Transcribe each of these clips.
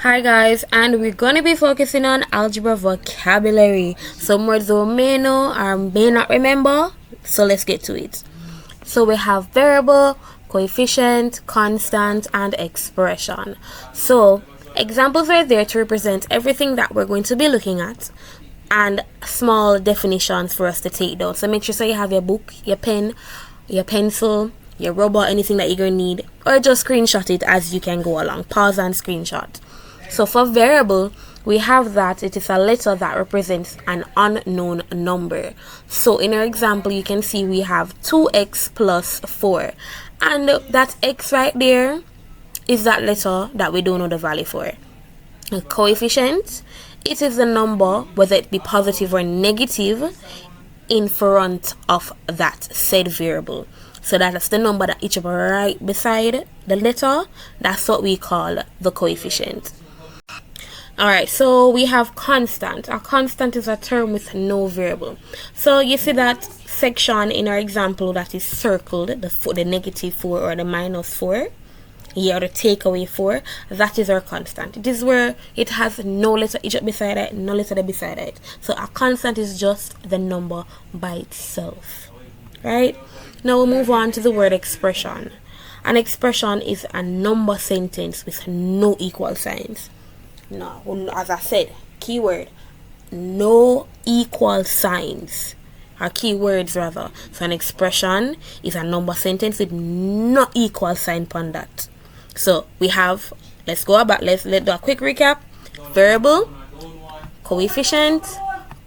Hi guys, and we're going to be focusing on algebra vocabulary. Some words we may know or may not remember, so let's get to it. So we have variable, coefficient, constant, and expression. So examples are there to represent everything that we're going to be looking at and small definitions for us to take down. So make sure you have your book, your pen, your pencil, your rubber, anything that you're going to need, or just screenshot it as you can go along. Pause and screenshot. So for variable, we have that it is a letter that represents an unknown number. So in our example, you can see we have 2x plus 4. And that x right there is that letter that we don't know the value for. A coefficient, it is the number, whether it be positive or negative, in front of that said variable. So that's the number that each right beside the letter. That's what we call the coefficient. Alright, so we have constant. A constant is a term with no variable. So you see that section in our example that is circled, the negative 4 or the minus 4, yeah, or the takeaway 4, that is our constant. It is where it has no letter each beside it, no letter beside it. So a constant is just the number by itself. Right? Now we'll move on to the word expression. An expression is a number sentence with no equal signs. No, as I said, keyword, no equal signs, or keywords rather. So an expression is a number sentence with no equal sign upon that. So we have, let's go back, let's do a quick recap. Variable, coefficient,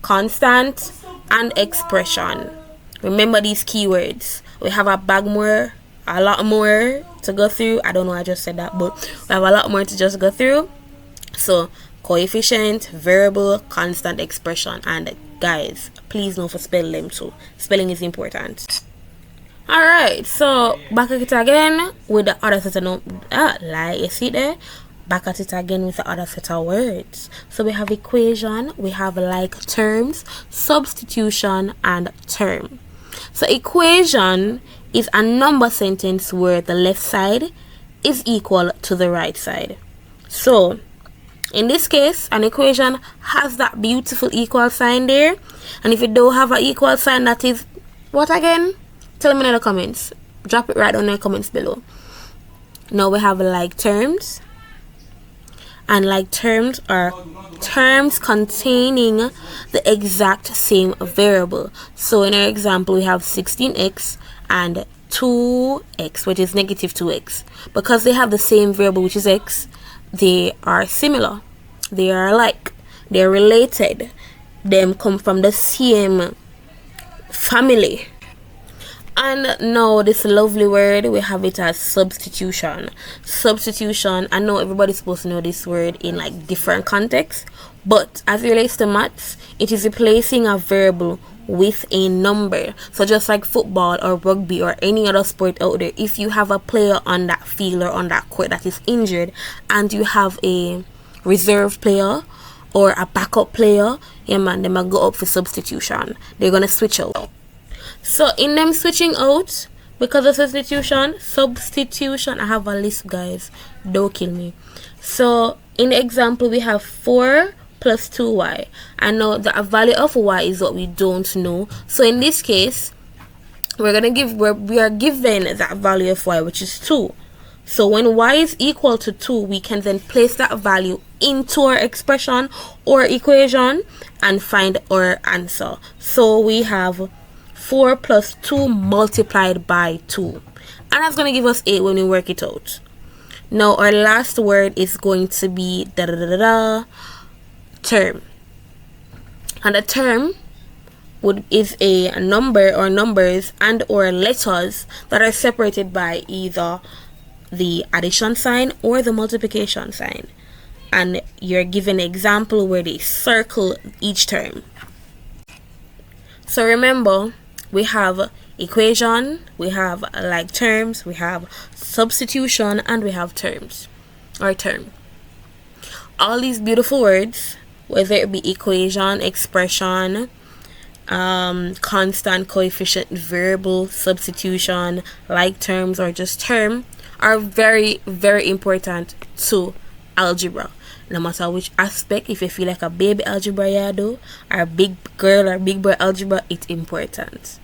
constant, and expression. Remember these keywords. We have a lot more to go through. I don't know, I just said that, but we have a lot more to just go through. So coefficient, variable, constant, expression, and guys, please know for spell them too. Spelling is important. Alright, so back at it again with the other set of like you see there, back at it again with the other set of words. So we have equation, we have like terms, substitution, and term. So equation is a number sentence where the left side is equal to the right side. So in this case, an equation has that beautiful equal sign there. And if you don't have an equal sign, that is what again? Tell me in the comments. Drop it right down in the comments below. Now we have like terms. And like terms are terms containing the exact same variable. So in our example, we have 16x and 2x, which is negative 2x. Because they have the same variable, which is x, they are similar, they are alike, they're related, them come from the same family. And now this lovely word, we have it as substitution. Substitution, I know everybody's supposed to know this word in like different contexts, but as it relates to maths, it is replacing a variable with a number. So just like football or rugby or any other sport out there, if you have a player on that field or on that court that is injured and you have a reserve player or a backup player, yeah man, they might go up for substitution. They're gonna switch out. So in them switching out, because of substitution, I have a list, guys, don't kill me. So in the example, we have 4 plus 2y, and now the value of y is what we don't know. So in this case, we are given that value of y, which is 2. So when y is equal to 2, we can then place that value into our expression or equation and find our answer. So we have 4 plus 2 multiplied by 2, and that's going to give us 8 when we work it out. Now our last word is going to be term, and a term is a number or numbers and or letters that are separated by either the addition sign or the multiplication sign, and you're given an example where they circle each term. So remember, we have equation, we have like terms, we have substitution, and we have terms or term. All these beautiful words, whether it be equation, expression, constant, coefficient, variable, substitution, like terms, or just term, are very, very important to algebra. No matter which aspect, if you feel like a baby algebra you do, or big girl or big boy algebra, it's important.